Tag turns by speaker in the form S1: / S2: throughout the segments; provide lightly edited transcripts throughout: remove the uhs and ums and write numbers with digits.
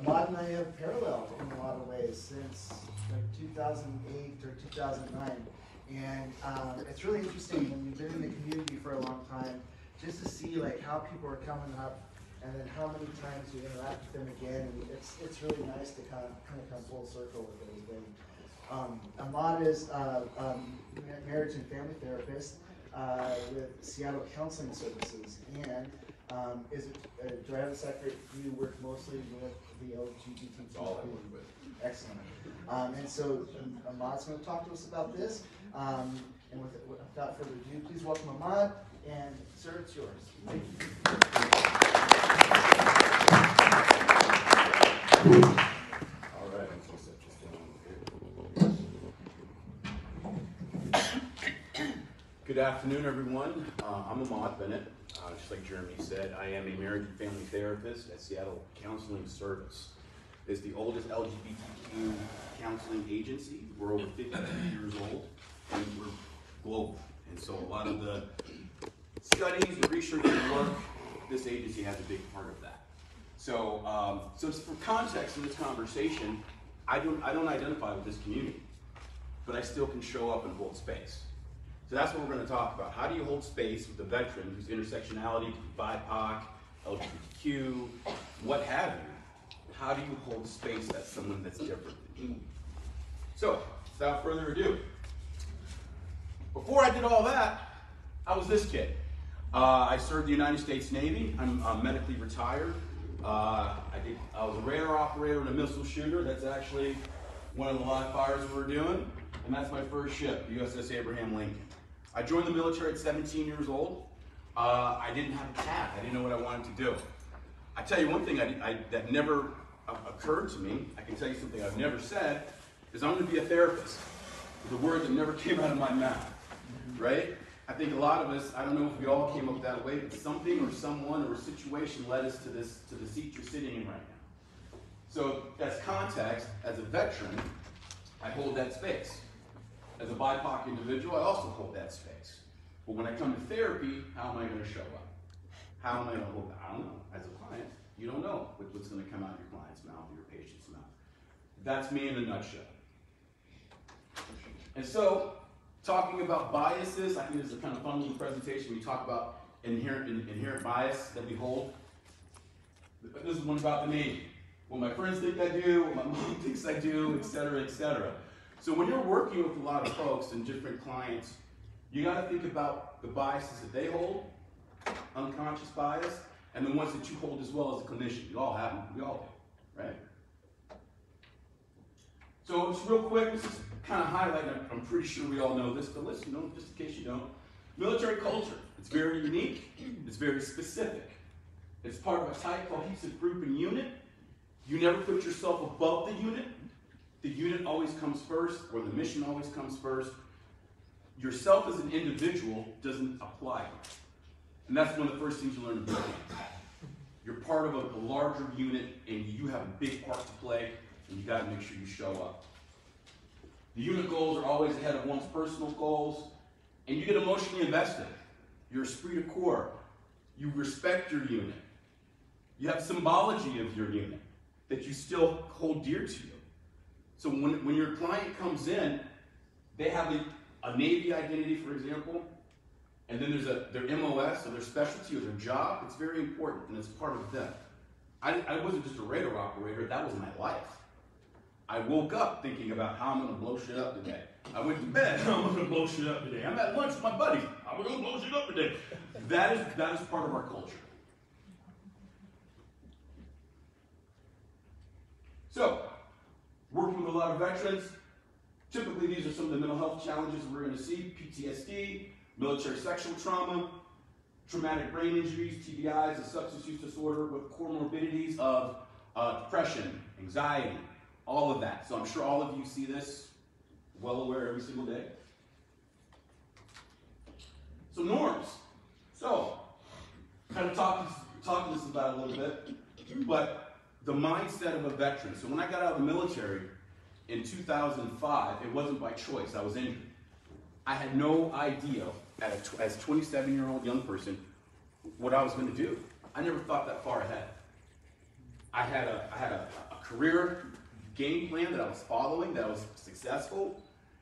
S1: Ahmad and I have paralleled in a lot of ways since like 2008 or 2009. And it's really interesting when you've been in the community for a long time, just to see like how people are coming up and then how many times you interact with them again. And it's really nice to kind of come full circle with everything. Ahmad is a marriage and family therapist with Seattle Counseling Services, and do I have a secret? You work mostly with the LGBTQ.
S2: All I work with.
S1: Excellent. And so Ahmad's going to talk to us about this. And without further ado, please welcome Ahmad, and sir, it's yours. Thank you.
S2: All right. Good afternoon, everyone. I'm Ahmad Bennett. Just like Jeremy said, I am a marriage and family therapist at Seattle Counseling Service. It's the oldest LGBTQ counseling agency. We're over 52 years old, and we're global. And so a lot of the studies, the research, and work, this agency has a big part of that. So, so for context in this conversation, I don't identify with this community, but I still can show up and hold space. So that's what we're going to talk about. How do you hold space with a veteran whose intersectionality, BIPOC, LGBTQ, what have you? How do you hold space as someone that's different than you? So, without further ado, before I did all that, I was this kid. I served the United States Navy. I'm medically retired. I was a radar operator and a missile shooter. That's actually one of the live fires we were doing. And that's my first ship, the USS Abraham Lincoln. I joined the military at 17 years old. I didn't have a path. I didn't know what I wanted to do. I tell you one thing that never occurred to me, I can tell you something I've never said, is I'm going to be a therapist. The word that never came out of my mouth, right? I think a lot of us, I don't know if we all came up that way, but something or someone or a situation led us to the seat you're sitting in right now. So as context, as a veteran, I hold that space. As a BIPOC individual, I also hold that space. But when I come to therapy, how am I going to show up? How am I going to hold that? I don't know. As a client, you don't know what's going to come out of your client's mouth or your patient's mouth. That's me in a nutshell. And so, talking about biases, I think this is a kind of fun little presentation. We talk about inherent bias that we hold. This is one about the Navy. What my friends think I do, what my mom thinks I do, et cetera, et cetera. So when you're working with a lot of folks and different clients, you got to think about the biases that they hold, unconscious bias, and the ones that you hold as well as a clinician. You all have them. We all do, right? So just real quick, this is kind of highlighting. I'm pretty sure we all know this, but listen, just in case you don't. Military culture. It's very unique. It's very specific. It's part of a tight, cohesive group and unit. You never put yourself above the unit. The unit always comes first, or the mission always comes first. Yourself as an individual doesn't apply. And that's one of the first things you learn in boot camp. You're part of a larger unit, and you have a big part to play, and you got to make sure you show up. The unit goals are always ahead of one's personal goals, and you get emotionally invested. You're esprit de corps. You respect your unit. You have symbology of your unit that you still hold dear to you. So when your client comes in, they have a Navy identity, for example, and then there's their MOS, or their specialty, or their job. It's very important, and it's part of them. I wasn't just a radar operator, that was my life. I woke up thinking about how I'm going to blow shit up today. I went to bed, how I'm going to blow shit up today. I'm at lunch with my buddies, how am I going to blow shit up today? That is part of our culture. So, working with a lot of veterans, typically these are some of the mental health challenges we're going to see: PTSD, military sexual trauma, traumatic brain injuries, TBIs, and substance use disorder with comorbidities of depression, anxiety, all of that. So I'm sure all of you see this, well aware every single day. So norms. So, kind of talking this about a little bit, but the mindset of a veteran. So when I got out of the military in 2005, it wasn't by choice. I was injured. I had no idea as a 27-year-old young person what I was going to do. I never thought that far ahead. I had a career game plan that I was following, that I was successful,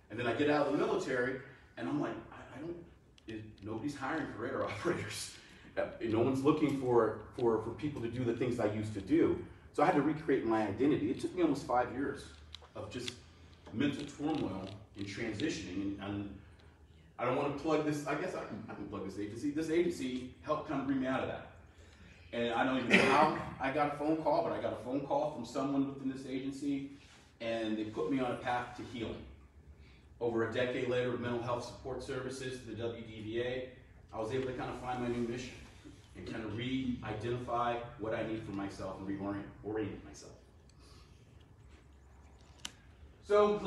S2: and then I get out of the military, and I'm like, nobody's hiring for radar operators. No one's looking for people to do the things I used to do. So I had to recreate my identity. It took me almost 5 years of just mental turmoil and transitioning. And I don't want to plug this, I guess I can plug this agency. This agency helped kind of bring me out of that. And I don't even know how I got a phone call, but I got a phone call from someone within this agency, and they put me on a path to healing. Over a decade later with mental health support services to the WDVA, I was able to kind of find my new mission and kind of re-identify what I need for myself and reorient myself. So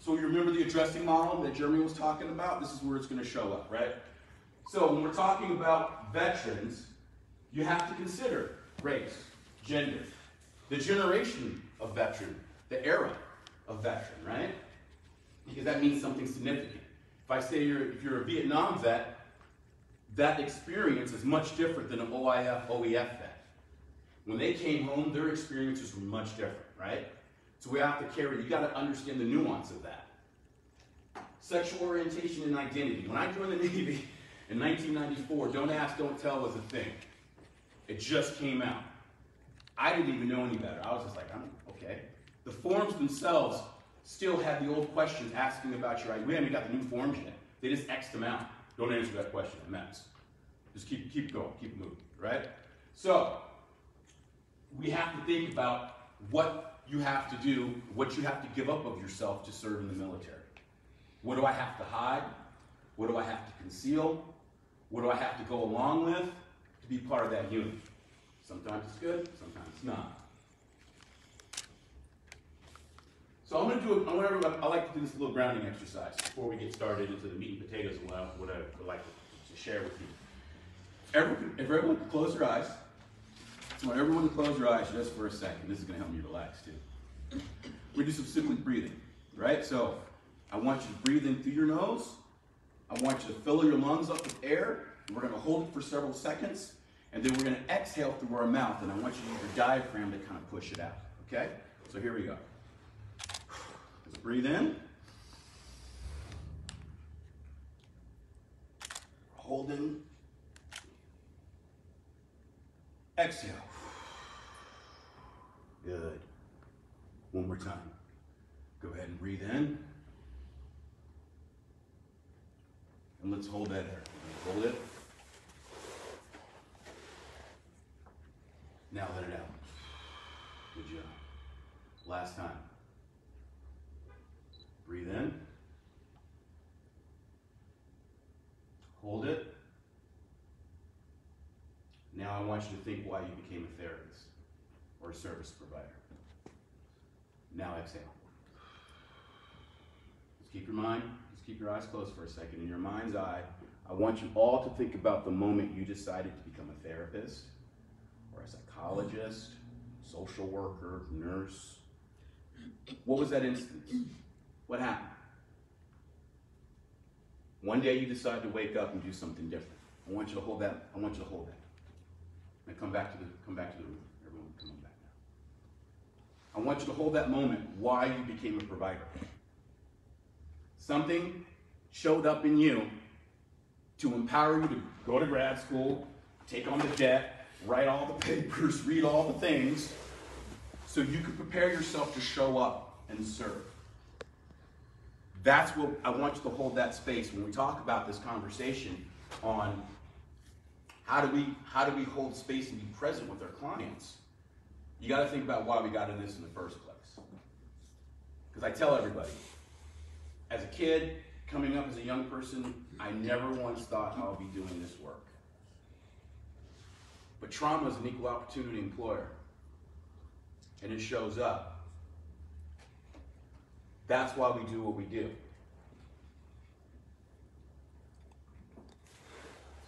S2: you remember the addressing model that Jeremy was talking about? This is where it's going to show up, right? So when we're talking about veterans, you have to consider race, gender, the generation of veteran, the era of veteran, right? Because that means something significant. If I say if you're a Vietnam vet, that experience is much different than an OIF, OEF vet. When they came home, their experiences were much different, right? So we have to you gotta understand the nuance of that. Sexual orientation and identity. When I joined the Navy in 1994, don't ask, don't tell was a thing. It just came out. I didn't even know any better. I was just like, okay. The forms themselves still had the old questions asking about your identity. We haven't got the new forms yet. They just X'd them out. Don't answer that question, a mess. Just keep going, keep moving, right? So, we have to think about what you have to do, what you have to give up of yourself to serve in the military. What do I have to hide? What do I have to conceal? What do I have to go along with to be part of that unit? Sometimes it's good, sometimes it's not. So I'm going to do I like to do this little grounding exercise before we get started into the meat and potatoes of what I would like to share with you. If everyone could close their eyes, so I want everyone to close their eyes just for a second. This is going to help me relax too. We do some simple breathing, right? So I want you to breathe in through your nose. I want you to fill your lungs up with air. We're going to hold it for several seconds, and then we're going to exhale through our mouth, and I want you to use your diaphragm to kind of push it out, okay? So here we go. Let's breathe in. Hold in. Exhale. Good. One more time. Go ahead and breathe in. And let's hold that air. Hold it. Now let it out. Good job. Last time. Breathe in. Hold it. Now I want you to think why you became a therapist or a service provider. Now exhale. Just keep your eyes closed for a second. In your mind's eye, I want you all to think about the moment you decided to become a therapist or a psychologist, social worker, nurse. What was that instance? What happened? One day you decide to wake up and do something different. I want you to hold that. I want you to hold that. Now come back to the room. Everyone come on back now. I want you to hold that moment why you became a provider. Something showed up in you to empower you to go to grad school, take on the debt, write all the papers, read all the things, so you could prepare yourself to show up and serve. That's what I want you to hold that space when we talk about this conversation on how do we hold space and be present with our clients. You got to think about why we got in this in the first place. Because I tell everybody, as a kid, coming up as a young person, I never once thought I'll be doing this work. But trauma is an equal opportunity employer, and it shows up. That's why we do what we do.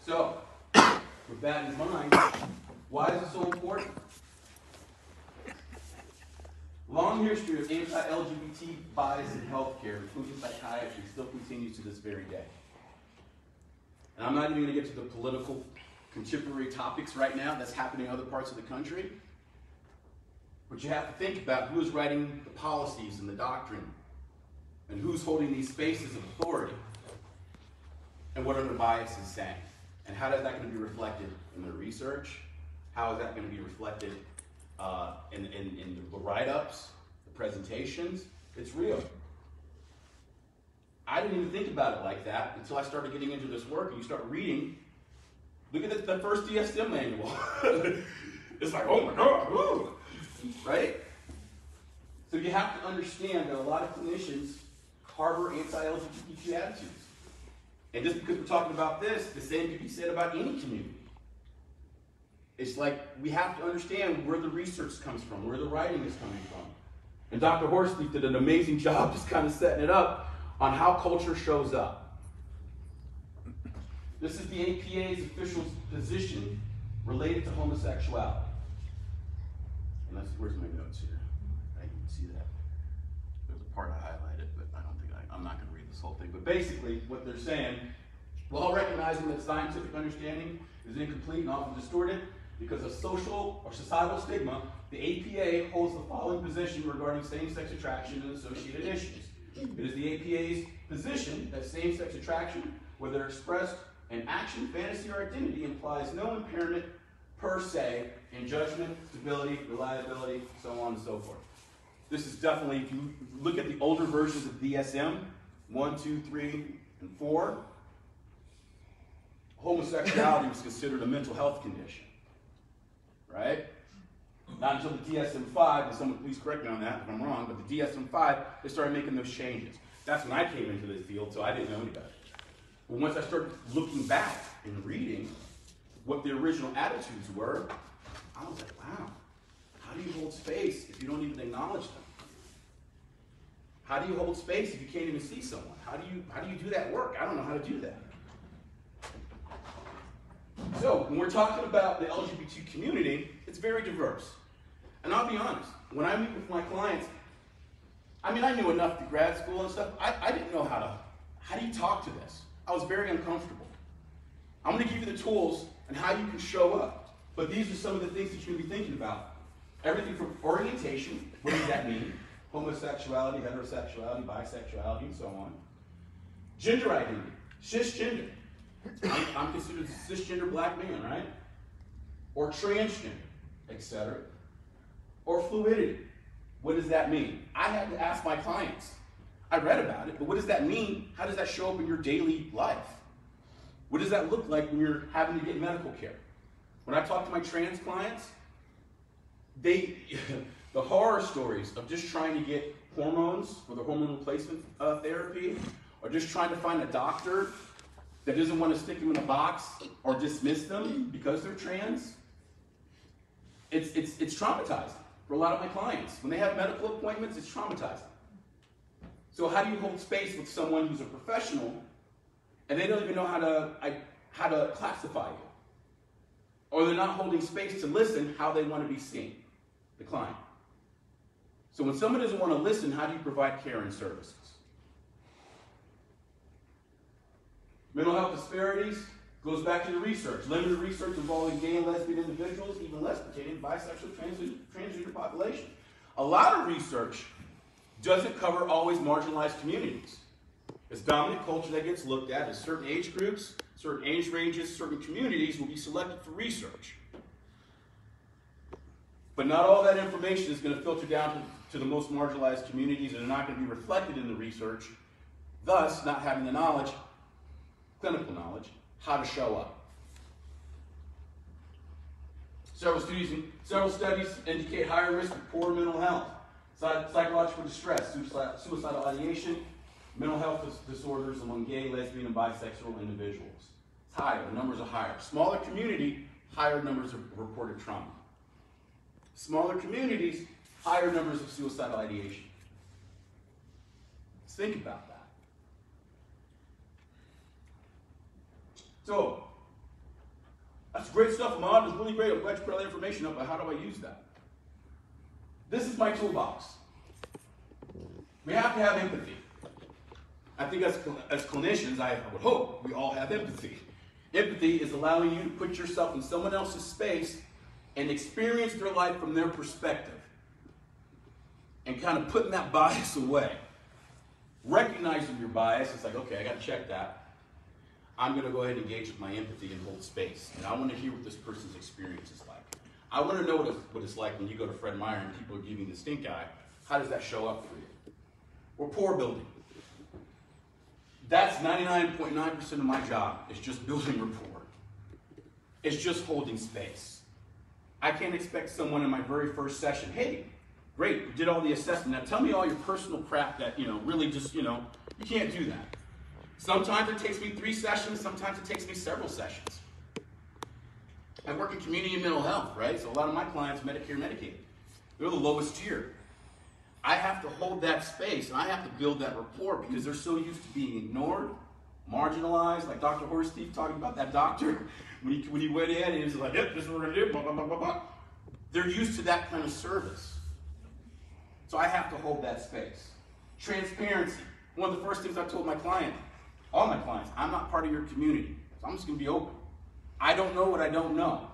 S2: So, with that in mind, why is it so important? Long history of anti-LGBT bias in healthcare, including psychiatry, still continues to this very day. And I'm not even going to get to the political contemporary topics right now that's happening in other parts of the country. But you have to think about who's writing the policies and the doctrine, and who's holding these spaces of authority, and what are their biases saying, and how is that going to be reflected in their research? How is that going to be reflected in the write-ups, the presentations? It's real. I didn't even think about it like that until I started getting into this work, and you start reading. Look at the first DSM manual. It's like, oh my God, woo, right? So you have to understand that a lot of clinicians harbor anti-LGBTQ attitudes. And just because we're talking about this, the same could be said about any community. It's like we have to understand where the research comes from, where the writing is coming from. And Dr. Horsley did an amazing job just kind of setting it up on how culture shows up. This is the APA's official position related to homosexuality. And where's my notes here? I can see that. There's a part I highlighted, but I don't think I'm not going to read this whole thing. But basically, what they're saying, while recognizing that scientific understanding is incomplete and often distorted because of social or societal stigma, the APA holds the following position regarding same-sex attraction and associated issues. It is the APA's position that same-sex attraction, whether expressed in action, fantasy, or identity, implies no impairment per se in judgment, stability, reliability, so on and so forth. This is definitely, if you look at the older versions of DSM, 1, 2, 3, and 4, homosexuality was considered a mental health condition, right? Not until the DSM-5, and someone please correct me on that if I'm wrong, but the DSM-5, they started making those changes. That's when I came into this field, so I didn't know any better. But once I started looking back and reading what the original attitudes were, I was like, wow, how do you hold space if you don't even acknowledge them? How do you hold space if you can't even see someone? How do you do that work? I don't know how to do that. So when we're talking about the LGBT community, it's very diverse. And I'll be honest, when I meet with my clients, I mean, I knew enough to grad school and stuff. I didn't know how do you talk to this? I was very uncomfortable. I'm going to give you the tools and how you can show up. But these are some of the things that you're going to be thinking about. Everything from orientation, what does that mean? Homosexuality, heterosexuality, bisexuality, and so on. Gender identity, cisgender. I'm considered a cisgender black man, right? Or transgender, etc. Or fluidity. What does that mean? I had to ask my clients. I read about it, but what does that mean? How does that show up in your daily life? What does that look like when you're having to get medical care? When I talk to my trans clients, the horror stories of just trying to get hormones for the hormone replacement therapy, or just trying to find a doctor that doesn't want to stick them in a box or dismiss them because they're trans, it's traumatizing for a lot of my clients. When they have medical appointments, it's traumatizing. So how do you hold space with someone who's a professional and they don't even know how to classify you? Or they're not holding space to listen how they want to be seen, the client. So when someone doesn't want to listen, how do you provide care and services? Mental health disparities goes back to the research. Limited research involving gay and lesbian individuals, even less pertaining to bisexual, transgender population. A lot of research doesn't cover always marginalized communities. It's dominant culture that gets looked at as certain age groups, certain age ranges, certain communities will be selected for research. But not all that information is going to filter down to the most marginalized communities and are not going to be reflected in the research, thus not having the knowledge, clinical knowledge, how to show up. Several studies indicate higher risk of poor mental health, psychological distress, suicidal ideation, mental health disorders among gay, lesbian, and bisexual individuals. It's higher, the numbers are higher. Smaller community, higher numbers of reported trauma. Smaller communities, higher numbers of suicidal ideation. Let's think about that. So, that's great stuff, Ahmad. It's really great. I'm glad you put all that information up, but how do I use that? This is my toolbox. We have to have empathy. I think as clinicians, I would hope we all have empathy. Empathy is allowing you to put yourself in someone else's space and experience their life from their perspective. and kind of putting that bias away. Recognizing your bias, it's like, okay, I got to check that. I'm going to go ahead and engage with my empathy and hold space. And I want to hear what this person's experience is like. I want to know what it's like when you go to Fred Meyer and people are giving the stink eye. How does that show up for you? Rapport building. That's 99.9% of my job, is just building rapport. It's just holding space. I can't expect someone in my very first session, hey, great, you did all the assessment. Now tell me all your personal crap that, really just, you can't do that. Sometimes it takes me 3 sessions, sometimes it takes me several sessions. I work in community and mental health, right? So a lot of my clients, Medicare, Medicaid, they're the lowest tier. I have to hold that space, and I have to build that rapport because they're so used to being ignored, marginalized, like Dr. Horsteve talking about that doctor. When he went in, and he was like, yep, this is what we're going to do, blah, blah, blah, blah, blah. They're used to that kind of service. So I have to hold that space. Transparency. One of the first things I told my client, all my clients, I'm not part of your community, so I'm just going to be open. I don't know what I don't know,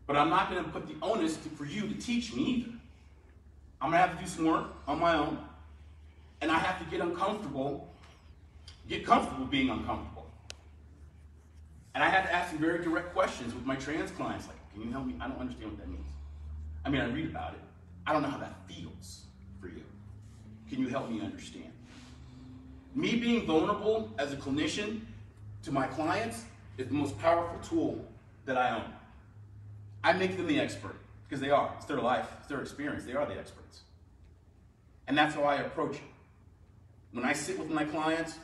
S2: but I'm not going to put the onus for you to teach me either. I'm going to have to do some work on my own, and I have to get comfortable being uncomfortable. And I had to ask some very direct questions with my trans clients, like, can you help me? I don't understand what that means. I mean, I read about it. I don't know how that feels for you. Can you help me understand? Me being vulnerable as a clinician to my clients is the most powerful tool that I own. I make them the expert, because they are. It's their life, it's their experience. They are the experts. And that's how I approach it. When I sit with my clients,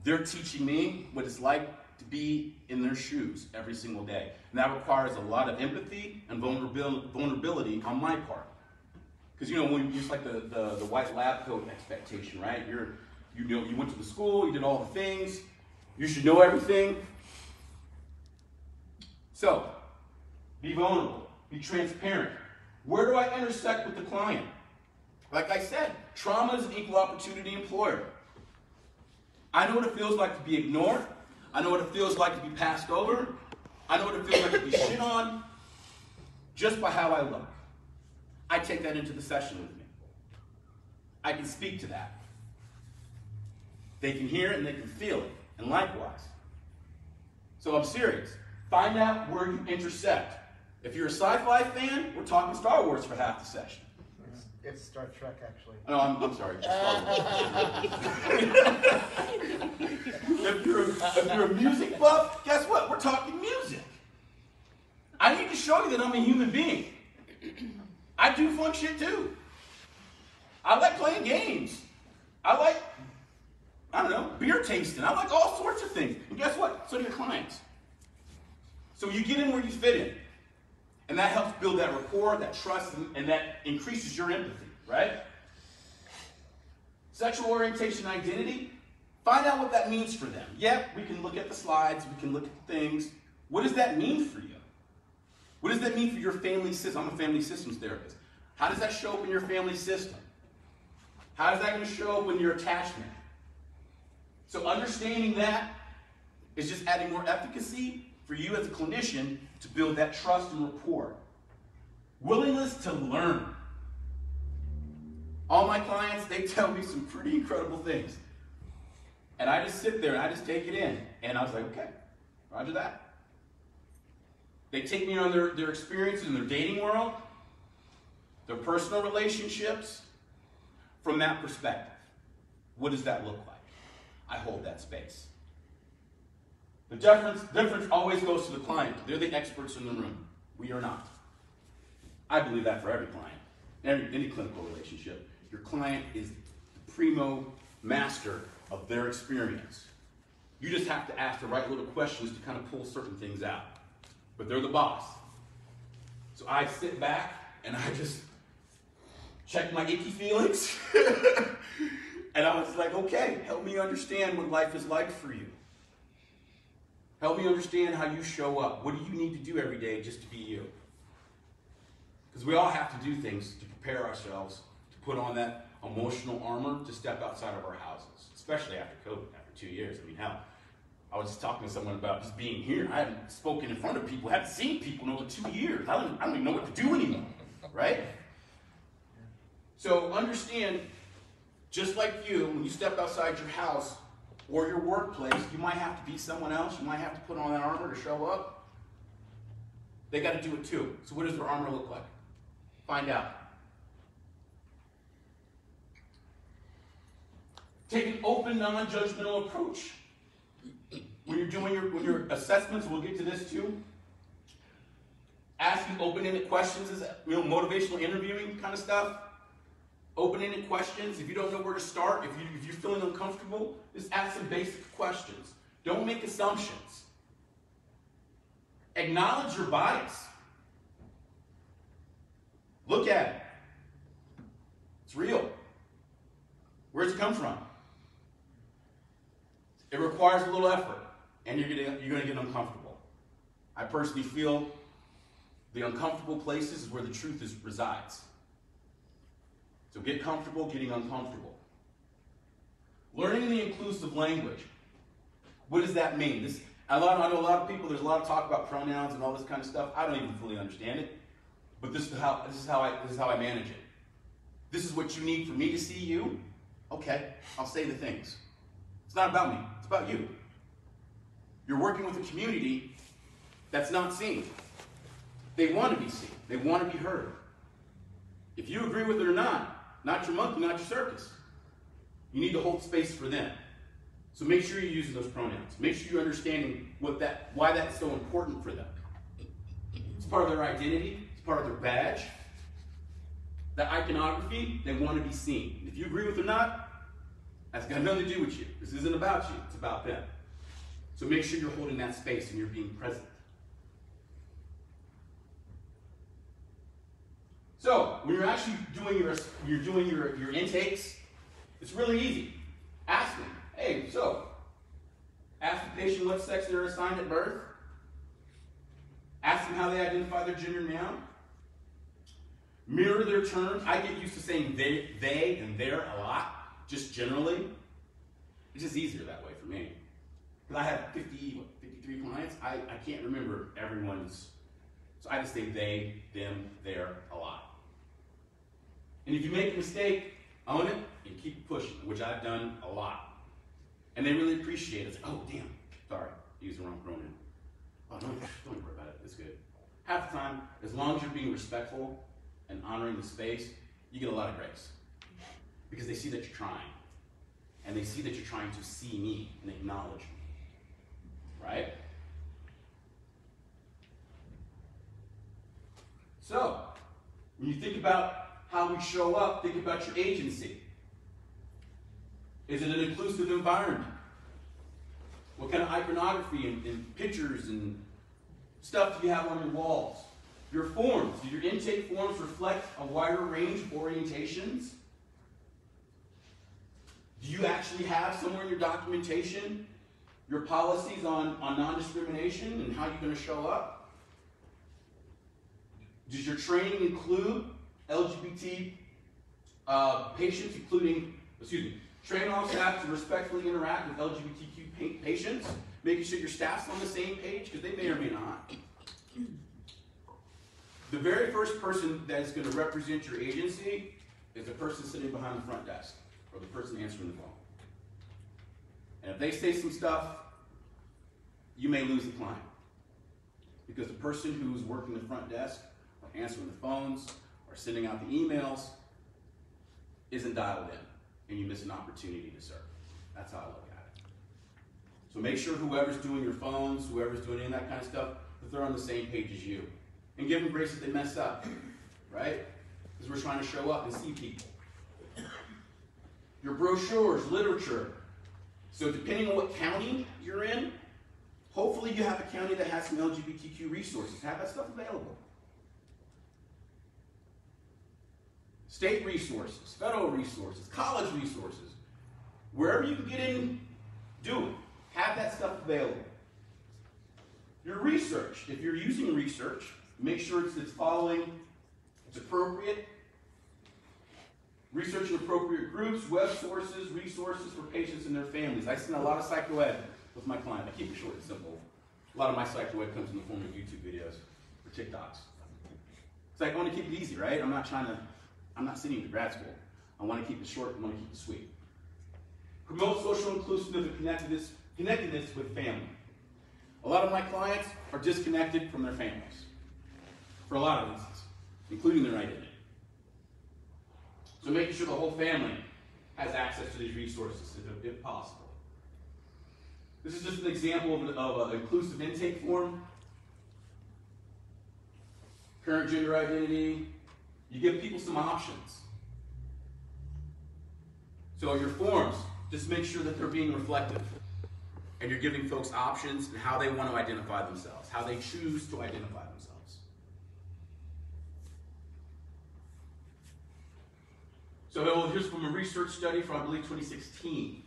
S2: they're teaching me what it's like to be in their shoes every single day. And that requires a lot of empathy and vulnerability on my part. Because when it's like the white lab coat expectation, right? You went to the school, you did all the things, you should know everything. So, be vulnerable, be transparent. Where do I intersect with the client? Like I said, trauma is an equal opportunity employer. I know what it feels like to be ignored. I know what it feels like to be passed over. I know what it feels like to be shit on just by how I look. I take that into the session with me. I can speak to that. They can hear it and they can feel it, and likewise. So I'm serious. Find out where you intersect. If you're a sci-fi fan, we're talking Star Wars for half the session.
S1: It's Star Trek, actually.
S2: No, I'm sorry. Star Wars. If you're a music buff, guess what? We're talking music. I need to show you that I'm a human being. I do fun shit too. I like playing games. I like, beer tasting. I like all sorts of things. And guess what? So do your clients. So you get in where you fit in. And that helps build that rapport, that trust, and that increases your empathy, right? Sexual orientation identity, find out what that means for them. Yeah, we can look at the slides, we can look at the things. What does that mean for you? What does that mean for your family system? I'm a family systems therapist. How does that show up in your family system? How is that going to show up in your attachment? So understanding that is just adding more efficacy for you as a clinician to build that trust and rapport. Willingness to learn. All my clients, they tell me some pretty incredible things. And I just sit there and I just take it in. And I was like, okay, roger that. They take me on their experiences in their dating world, their personal relationships, from that perspective. What does that look like? I hold that space. The difference always goes to the client. They're the experts in the room. We are not. I believe that for every client. Any clinical relationship. Your client is the primo master of their experience. You just have to ask the right little questions to kind of pull certain things out. But they're the boss. So I sit back and I just check my icky feelings. And I was like, okay, help me understand what life is like for you. Help me understand how you show up. What do you need to do every day just to be you? Because we all have to do things to prepare ourselves to put on that emotional armor to step outside of our houses, especially after COVID, after 2 years. I mean, hell, I was just talking to someone about just being here. I haven't spoken in front of people, haven't seen people in over 2 years. I don't even know what to do anymore, right? So understand, just like you, when you step outside your house or your workplace, you might have to be someone else, you might have to put on that armor to show up. They got to do it too. So what does their armor look like? Find out. Take an open, non-judgmental approach. When you're doing your assessments, we'll get to this too. Asking open-ended questions is, motivational interviewing kind of stuff. Open-ended questions. If you don't know where to start, if you're feeling uncomfortable, just ask some basic questions. Don't make assumptions. Acknowledge your bias. Look at it. It's real. Where's it come from? It requires a little effort, and you're going to get uncomfortable. I personally feel the uncomfortable places is where the truth resides. So get comfortable getting uncomfortable. Learning the inclusive language. What does that mean? I know a lot of people, there's a lot of talk about pronouns and all this kind of stuff. I don't even fully understand it. But this is how I manage it. This is what you need for me to see you. Okay, I'll say the things. It's not about me, it's about you. You're working with a community that's not seen. They want to be seen. They want to be heard. If you agree with it or not your monkey, not your circus. You need to hold space for them. So make sure you're using those pronouns. Make sure you're understanding why that's so important for them. It's part of their identity. It's part of their badge. That iconography, they want to be seen. If you agree with it or not, that's got nothing to do with you. This isn't about you. It's about them. So make sure you're holding that space and you're being present. So when you're actually doing your intakes, it's really easy. Ask them, hey, so, ask the patient what sex they're assigned at birth. Ask them how they identify their gender now. Mirror their terms. I get used to saying they and their a lot, just generally. It's just easier that way for me. Because I have 53 clients, I can't remember everyone's, so I just say they, them, their a lot. And if you make a mistake, own it and keep pushing, which I've done a lot. And they really appreciate it. It's like, oh, damn, sorry, use the wrong pronoun. Oh, don't worry about it, it's good. Half the time, as long as you're being respectful and honoring the space, you get a lot of grace. Because they see that you're trying. And they see that you're trying to see me and acknowledge me. Right? So, when you think about how we show up, think about your agency. Is it an inclusive environment? What kind of iconography and pictures and stuff do you have on your walls? Your forms, do your intake forms reflect a wider range of orientations? Do you actually have somewhere in your documentation your policies on non-discrimination and how you're going to show up? Does your training include LGBT patients, train all staff to respectfully interact with LGBTQ patients, making sure your staff's on the same page, because they may or may not. The very first person that's going to represent your agency is the person sitting behind the front desk, or the person answering the phone. And if they say some stuff, you may lose the client. Because the person who's working the front desk, or answering the phones, or sending out the emails, isn't dialed in, and you miss an opportunity to serve. That's how I look at it. So make sure whoever's doing your phones, whoever's doing any of that kind of stuff, that they're on the same page as you. And give them grace if they mess up, right? Because we're trying to show up and see people. Your brochures, literature. So depending on what county you're in, hopefully you have a county that has some LGBTQ resources. Have that stuff available. State resources, federal resources, college resources. Wherever you can get in, do it. Have that stuff available. Your research, if you're using research, make sure it's following, it's appropriate. Research in appropriate groups, web sources, resources for patients and their families. I send a lot of psychoed with my clients. I keep it short and simple. A lot of my psychoed comes in the form of YouTube videos or TikToks. It's like, I want to keep it easy, right? I'm not trying to, I'm not sending you to grad school. I want to keep it short, I want to keep it sweet. Promote social inclusiveness and connectedness with family. A lot of my clients are disconnected from their families for a lot of reasons, including their identity. So making sure the whole family has access to these resources if possible. This is just an example of an inclusive intake form. Current gender identity. You give people some options. So your forms, just make sure that they're being reflective. And you're giving folks options and how they want to identify themselves, how they choose to identify themselves. So here's from a research study from, I believe, 2016.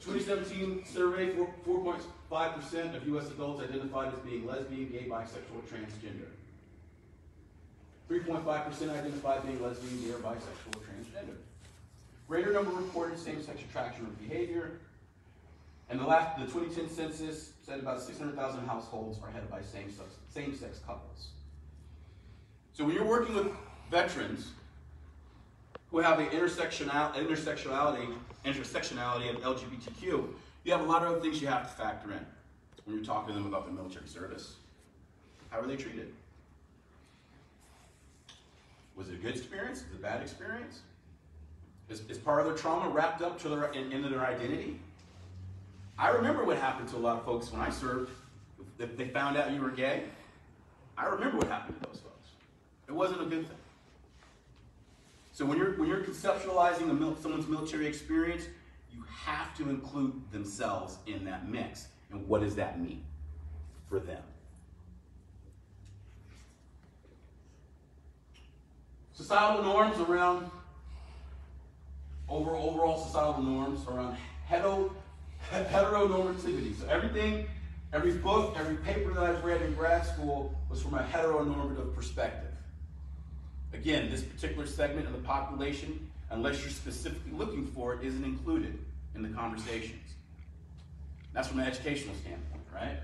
S2: 2017 survey, 4.5% of U.S. adults identified as being lesbian, gay, bisexual, or transgender. 3.5% identified being lesbian, gay, or bisexual, or transgender. Greater number reported same-sex attraction or behavior. And the 2010 census said about 600,000 households are headed by same-sex couples. So when you're working with veterans who have the intersectionality of LGBTQ, you have a lot of other things you have to factor in when you're talking to them about the military service. How are they treated? Was it a good experience? Was it a bad experience? Is part of their trauma wrapped up to into their identity? I remember what happened to a lot of folks when I served. If they found out you were gay, I remember what happened to those folks. It wasn't a good thing. So when you're conceptualizing someone's military experience, you have to include themselves in that mix. And what does that mean for them? Societal norms around, overall societal norms around heteronormativity. So every book, every paper that I've read in grad school was from a heteronormative perspective. Again, this particular segment of the population, unless you're specifically looking for it, isn't included in the conversations. That's from an educational standpoint, right?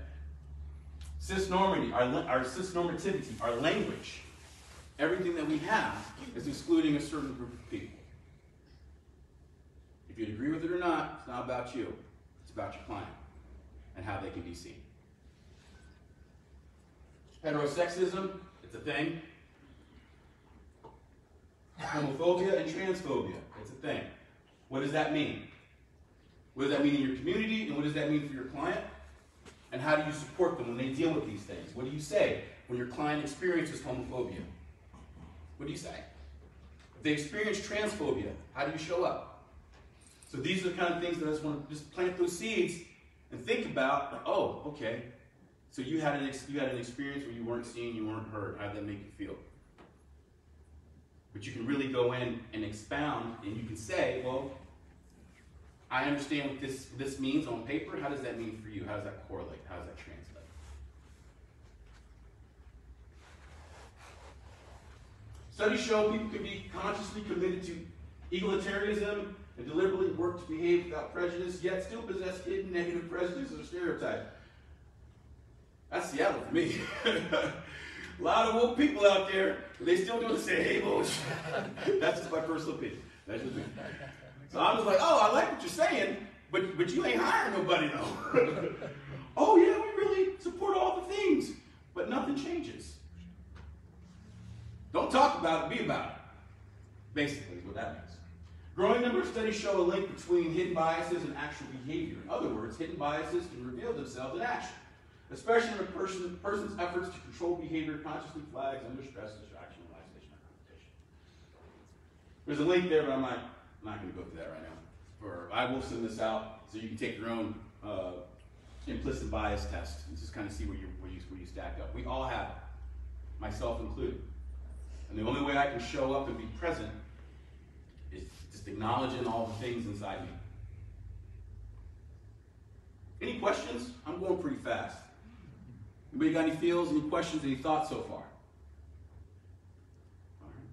S2: Cisnormativity, our cisnormativity, our language, everything that we have is excluding a certain group of people. If you agree with it or not, it's not about you. It's about your client and how they can be seen. Heterosexism, it's a thing. Homophobia and transphobia, it's a thing. What does that mean? What does that mean in your community, and what does that mean for your client? And how do you support them when they deal with these things? What do you say when your client experiences homophobia? What do you say? If they experience transphobia, how do you show up? So these are the kind of things that I just want to just plant those seeds and think about, like, oh, okay, so you had an experience where you weren't seen, you weren't heard. How did that make you feel? But you can really go in and expound, and you can say, well, I understand what this means on paper. How does that mean for you? How does that correlate? How does that translate? Studies show people can be consciously committed to egalitarianism and deliberately work to behave without prejudice, yet still possess hidden negative prejudices or stereotypes. That's Seattle for me. A lot of woke people out there, they still do the same. Hey, bullshit. That's just my personal opinion. That's just me. So I was like, oh, I like what you're saying, but you ain't hiring nobody though. Oh yeah, we really support all the things, but nothing changes. Don't talk about it, be about it. Basically is what that means. Growing number of studies show a link between hidden biases and actual behavior. In other words, hidden biases can reveal themselves in action, especially when a person's efforts to control behavior consciously flags under stress, distraction, relaxation, or competition. There's a link there, but I'm not going to go through that right now. I will send this out so you can take your own implicit bias test and just kind of see where you stack up. We all have it, myself included. And the only way I can show up and be present is just acknowledging all the things inside me. Any questions? I'm going pretty fast. Anybody got any feels, any questions, any thoughts so far? All right.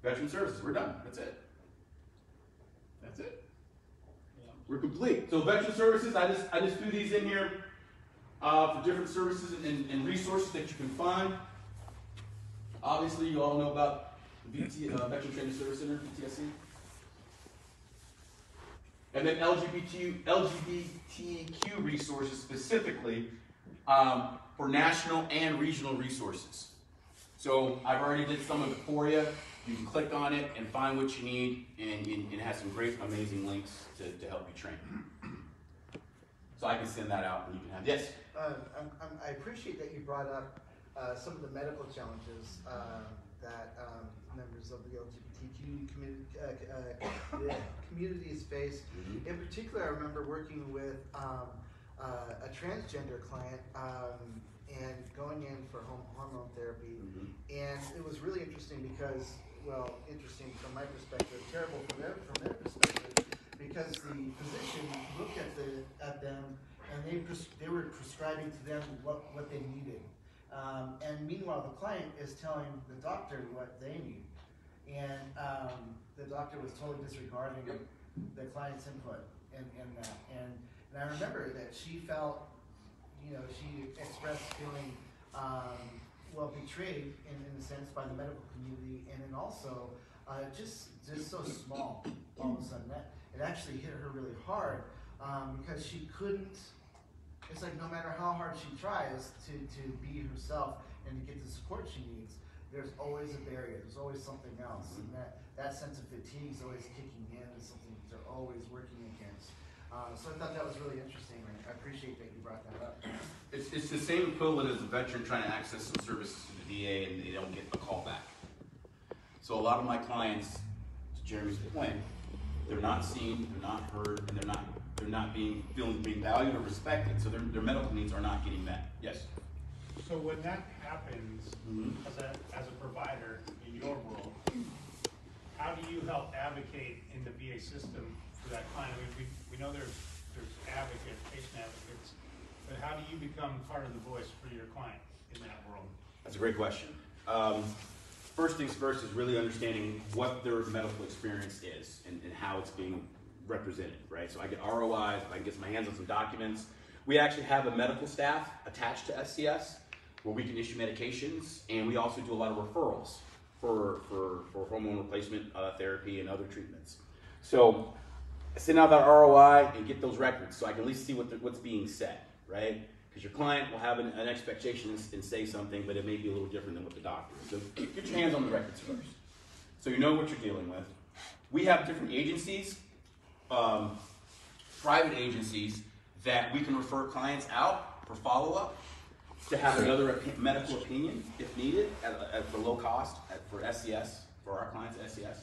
S2: Veteran services, we're done. That's it. That's it. Yeah. We're complete. So veteran services, I just threw these in here for different services and resources that you can find. Obviously, you all know about the Veteran Training Service Center, VTSC. And then LGBTQ resources specifically for national and regional resources. So I've already did some of it for you. You can click on it and find what you need, and it has some great, amazing links to help you train. So I can send that out, and you can have, yes?
S1: I appreciate that you brought up some of the medical challenges that members of the LGBTQ communities face.
S2: Mm-hmm.
S1: In particular, I remember working with a transgender client and going in for hormone therapy.
S2: Mm-hmm.
S1: And it was really interesting because, well, interesting from my perspective, terrible from their perspective, because the physician looked at them and they were prescribing to them what they needed. And meanwhile, the client is telling the doctor what they need. And the doctor was totally disregarding the client's input in that. And I remember that she felt, she expressed feeling, well, betrayed in a sense by the medical community, and then also just so small all of a sudden. It actually hit her really hard because she couldn't. It's like no matter how hard she tries to be herself and to get the support she needs, there's always a barrier. There's always something else, and that sense of fatigue is always kicking in. Is something they're always working against. So I thought that was really interesting, and I appreciate that you brought that up.
S2: It's the same equivalent as a veteran trying to access some services to the VA and they don't get a call back. So a lot of my clients, to Jeremy's point, they're not seen, they're not heard, and they're not being valued or respected. So their medical needs are not getting met. Yes.
S3: So when that happens, as a provider in your world, how do you help advocate in the VA system for that client? I mean, we know there's advocates, patient advocates, but how do you become part of the voice for your client in that world?
S2: That's a great question. First things first is really understanding what their medical experience is and how it's being represented, right? So I get ROIs, I can get my hands on some documents. We actually have a medical staff attached to SCS where we can issue medications, and we also do a lot of referrals for hormone replacement therapy and other treatments. So send out that ROI and get those records so I can at least see what's being said, right? Because your client will have an expectation and say something, but it may be a little different than what the doctor is. So get your hands on the records first, so you know what you're dealing with. We have different agencies, private agencies, that we can refer clients out for follow-up to have another medical opinion if needed for low cost for SCS, for our clients at SCS.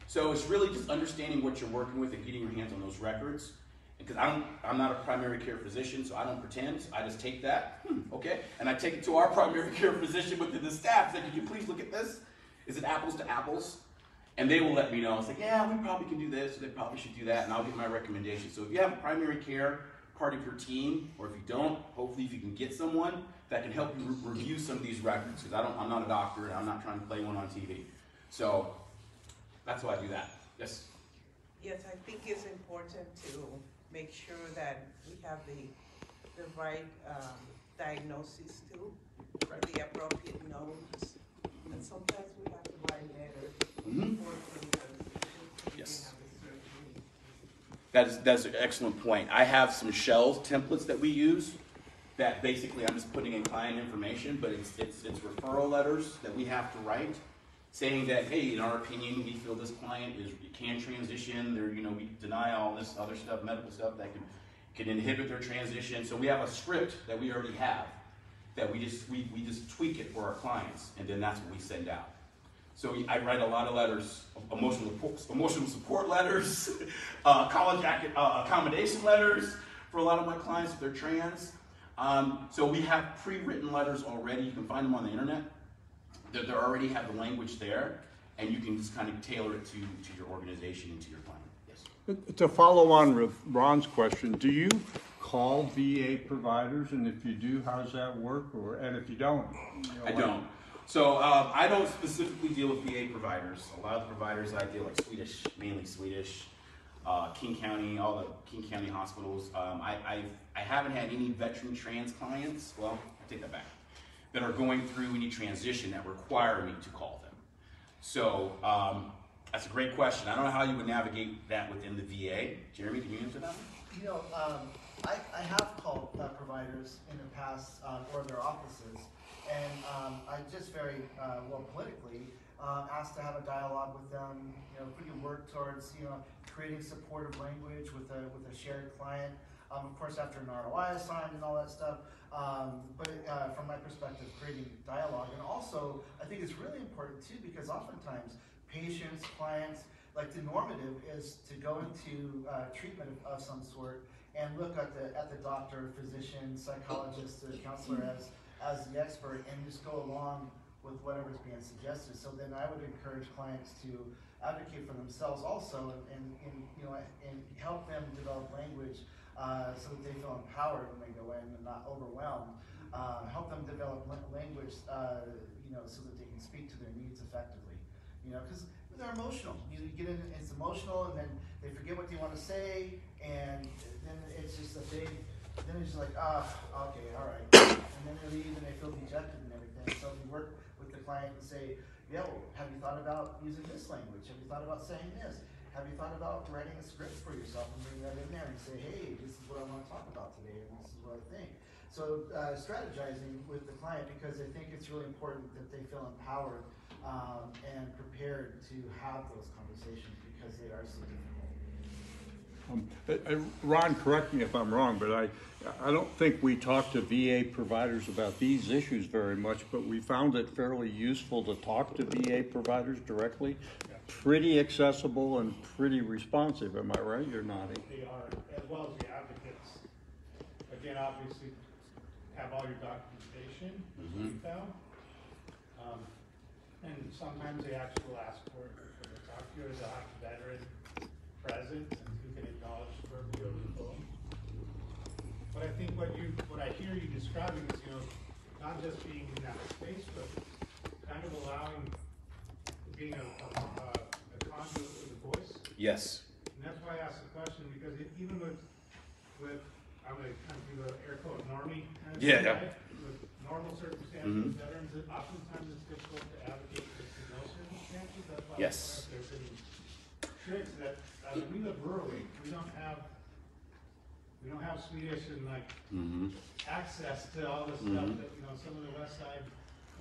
S2: So it's really just understanding what you're working with and getting your hands on those records. Because I'm not a primary care physician, so I don't pretend. I just take that, okay, and I take it to our primary care physician within the staff. Say, could you please look at this? Is it apples to apples? And they will let me know. It's like, yeah, we probably can do this, or they probably should do that, and I'll get my recommendation. So if you have a primary care part of your team, or if you don't, hopefully if you can get someone that can help you review some of these records, because I'm not a doctor, and I'm not trying to play one on TV. So that's why I do that. Yes?
S4: Yes, I think it's important to make sure that we have the right diagnosis too, for the appropriate notes. And sometimes we have to write letters for the
S2: Yes. That's an excellent point. I have some shells templates that we use that basically I'm just putting in client information, but it's referral letters that we have to write saying that, hey, in our opinion, we feel this client can transition. We deny all this other stuff, medical stuff that can inhibit their transition. So we have a script that we already have that we just tweak it for our clients, and then that's what we send out. So I write a lot of letters, emotional support letters, college accommodation letters for a lot of my clients if they're trans. So we have pre-written letters already. You can find them on the internet. They already have the language there, and you can just kind of tailor it to your organization and to your client. Yes.
S5: To follow on with Ron's question, do you call VA providers, and if you do, how does that work? And if you don't?
S2: I don't. So I don't specifically deal with VA providers. A lot of the providers I deal like Swedish, mainly Swedish, King County, all the King County hospitals. I haven't had any veteran trans clients. Well, I take that back. that are going through any transition that require me to call them. So that's a great question. I don't know how you would navigate that within the VA. Jeremy, can you answer that one?
S1: You know, I have called providers in the past or their offices, and I just very well politically asked to have a dialogue with them. You know, if we can work towards creating supportive language with a shared client. Of course, after an ROI is signed and all that stuff. But from my perspective, creating dialogue, and also I think it's really important too because oftentimes patients, clients, like the normative is to go into treatment of some sort and look at the doctor, physician, psychologist, the counselor as the expert, and just go along with whatever's being suggested. So then I would encourage clients to advocate for themselves also, and help them develop language so that they feel empowered when they go in and not overwhelmed. Help them develop language, so that they can speak to their needs effectively. Because they're emotional. You get in, it's emotional, and then they forget what they want to say, and then it's just a big. Then it's just like, okay, all right, and then they leave and they feel dejected and everything. So we work with the client and say, yeah, well, have you thought about using this language? Have you thought about saying this? Have you thought about writing a script for yourself and bring that in there and say, hey, this is what I want to talk about today, and this is what I think. So strategizing with the client, because I think it's really important that they feel empowered and prepared to have those conversations because they are so difficult.
S5: Ron, correct me if I'm wrong, but I don't think we talk to VA providers about these issues very much, but we found it fairly useful to talk to VA providers directly. Pretty accessible and pretty responsive, am I right? You're nodding.
S3: They are, as well as the advocates. Again, obviously, have all your documentation, and sometimes they actually will ask for the doctor, they'll have a veteran present and who can acknowledge for over the phone. But I think what I hear you describing is, not just being in that space, but kind of allowing, being a conduit with a voice.
S2: Yes.
S3: And that's why I asked the question, because even with I'm going to kind of do the air quote normie kind of thing, right? With normal circumstances, veterans, oftentimes it's difficult to advocate for those circumstances. That's why
S2: Yes.
S3: there's any tricks that we live rurally. We don't have Swedish and access to all this stuff that some of the West Side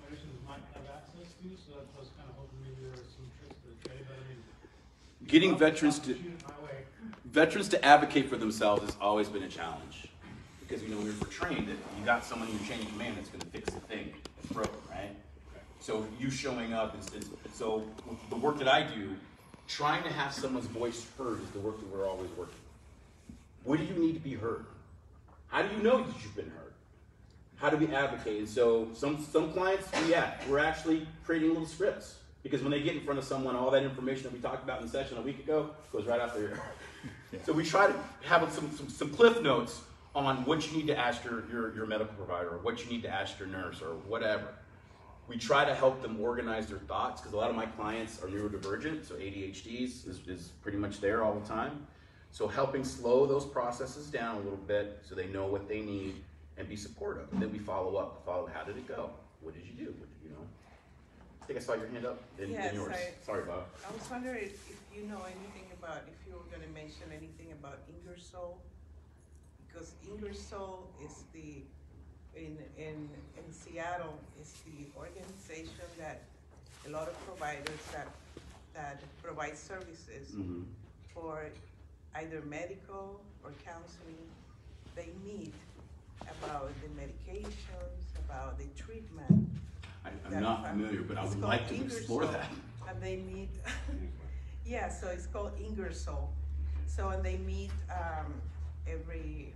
S3: clinicians might have access to. So that's I was kind of hoping maybe there were some tricks to the trade. But I mean,
S2: getting veterans to advocate for themselves has always been a challenge, because we were trained that you got someone in your chain of command that's going to fix the thing that's broken, right? So you showing up so the work that I do, trying to have someone's voice heard is the work that we're always working. What do you need to be heard? How do you know that you've been heard? How do we advocate? And so some clients, we're actually creating little scripts, because when they get in front of someone, all that information that we talked about in the session a week ago goes right out there. So we try to have some cliff notes on what you need to ask your medical provider, or what you need to ask your nurse, or whatever. We try to help them organize their thoughts, because a lot of my clients are neurodivergent, so ADHD is pretty much there all the time. So helping slow those processes down a little bit so they know what they need and be supportive. And then we follow up. How did it go? What did you do? I think I saw your hand up and yours. Sorry, Bob.
S4: I was wondering if you know anything about, if you were going to mention anything about Ingersoll, because Ingersoll is in Seattle is the organization that a lot of providers that provide services for either medical or counseling, they meet about the medications, about the treatment.
S2: I'm not familiar, but I would like to explore that.
S4: And they meet, so it's called Ingersoll. So, and they meet every,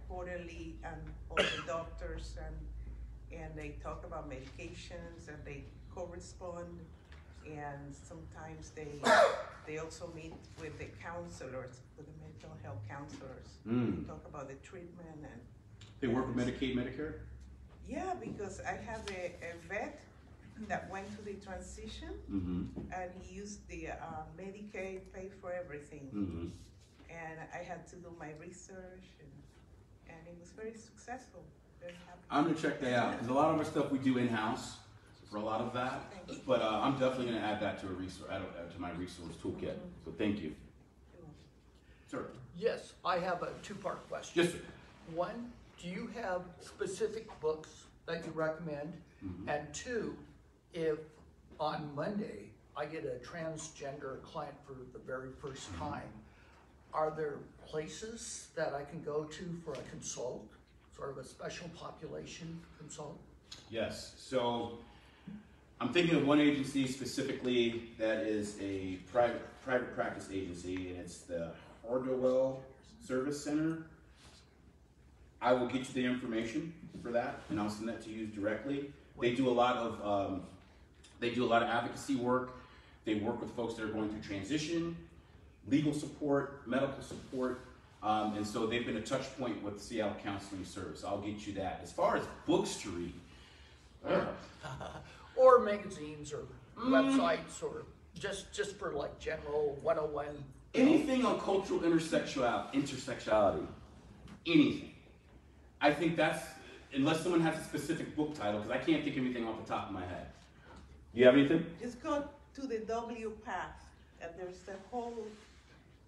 S4: quarterly, and all the doctors, and they talk about medications, and they correspond, and sometimes they also meet with the counselors, with the mental health counselors. They talk about the treatment and.
S2: They work with Medicaid, Medicare?
S4: Yeah, because I have a vet that went to the transition, and he used the Medicaid, pay for everything. And I had to do my research, and it was very successful. very happy.
S2: I'm gonna check that out, because a lot of our stuff we do in-house for a lot of that, but I'm definitely gonna add that to a resource, add to my resource toolkit, so thank you. Sir?
S6: Yes, I have a two-part question.
S2: Yes, sir.
S6: One, do you have specific books that you recommend? And two, if on Monday I get a transgender client for the very first time, are there places that I can go to for a consult, sort of a special population consult?
S2: Yes, so I'm thinking of one agency specifically that is a private practice agency, and it's the Hardwell Service Center. I will get you the information for that, and I'll send that to you directly. They do a lot of advocacy work. They work with folks that are going through transition, legal support, medical support, and so they've been a touch point with Seattle Counseling Service. I'll get you that. As far as books to read,
S6: Or magazines or websites, or just for like general 101.
S2: anything on cultural intersectionality, anything. I think that's, unless someone has a specific book title, because I can't think of anything off the top of my head. You have anything?
S4: Just go to the WPATH, and there's the whole.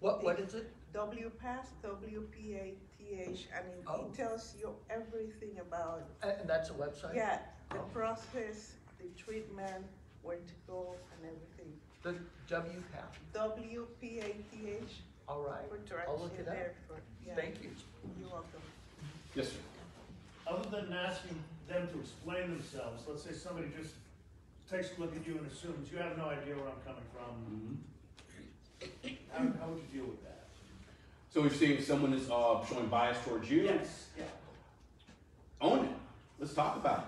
S6: What is it?
S4: WPATH, W-P-A-T-H, and it tells you everything about,
S6: And that's a website?
S4: yeah, the process, the treatment, where to go, and everything.
S6: The WPATH.
S4: W-P-A-T-H.
S6: All right.
S4: For
S6: I'll look it
S4: direction
S6: up.
S4: there for, yeah.
S6: Thank you.
S4: You're welcome.
S2: Yes, sir.
S7: Other than asking them to explain themselves, let's say somebody just takes a look at you and assumes you have no idea where I'm coming from. How would you deal with that?
S2: So you're saying if someone is showing bias towards you?
S7: Yes. Yeah.
S2: Own it. Let's talk about it.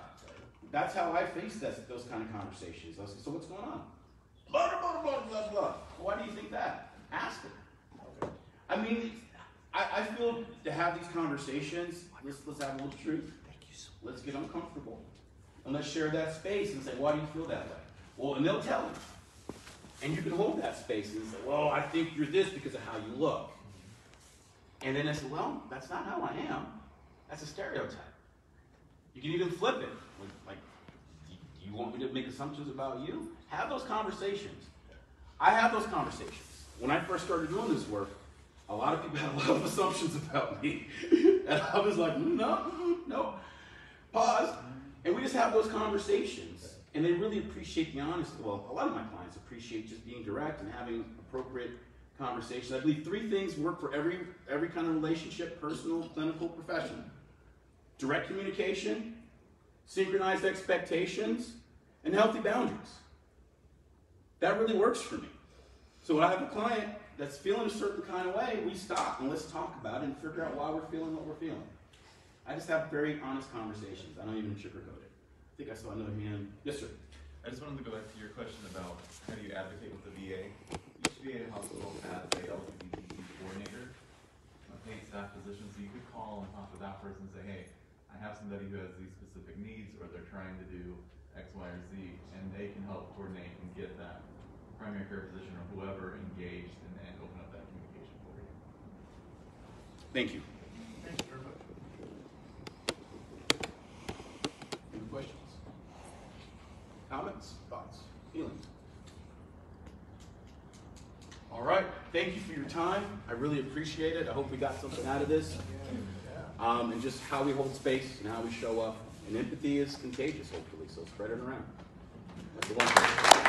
S2: That's how I face those kind of conversations. I say, so what's going on? Blah, blah, blah, blah, blah. Why do you think that? Ask them.
S7: Okay.
S2: I mean, I feel to have these conversations, let's have a little truth. Let's get uncomfortable. And let's share that space and say, why do you feel that way? Well, and they'll tell you. And you can hold that space and say, well, I think you're this because of how you look. And then I say, well, that's not how I am. That's a stereotype. You can even flip it. Like, do you want me to make assumptions about you? Have those conversations. I have those conversations. When I first started doing this work, a lot of people had a lot of assumptions about me. And I was like, no. Pause. And we just have those conversations. And they really appreciate the honesty. Well, a lot of my clients appreciate just being direct and having appropriate conversations. I believe 3 things work for every kind of relationship: personal, clinical, professional. Direct communication, synchronized expectations, and healthy boundaries. That really works for me. So when I have a client that's feeling a certain kind of way, we stop and let's talk about it and figure out why we're feeling what we're feeling. I just have very honest conversations. I don't even sugarcoat it. I think I saw another hand. Yes, sir.
S8: I just wanted to go back to your question about how do you advocate with the VA. Each VA hospital has a LGBTQ coordinator, a paid staff physician, so you could call and talk to that person and say, hey, I have somebody who has these specific needs, or they're trying to do X, Y, or Z, and they can help coordinate and get that primary care physician or whoever engaged and open up that communication for you.
S2: Thank you.
S7: Thank you very much.
S2: Any questions? Comments? Thoughts? Feelings? All right. Thank you for your time. I really appreciate it. I hope we got something out of this. And just how we hold space and how we show up. And empathy is contagious, hopefully, so spread it around. That's the one thing.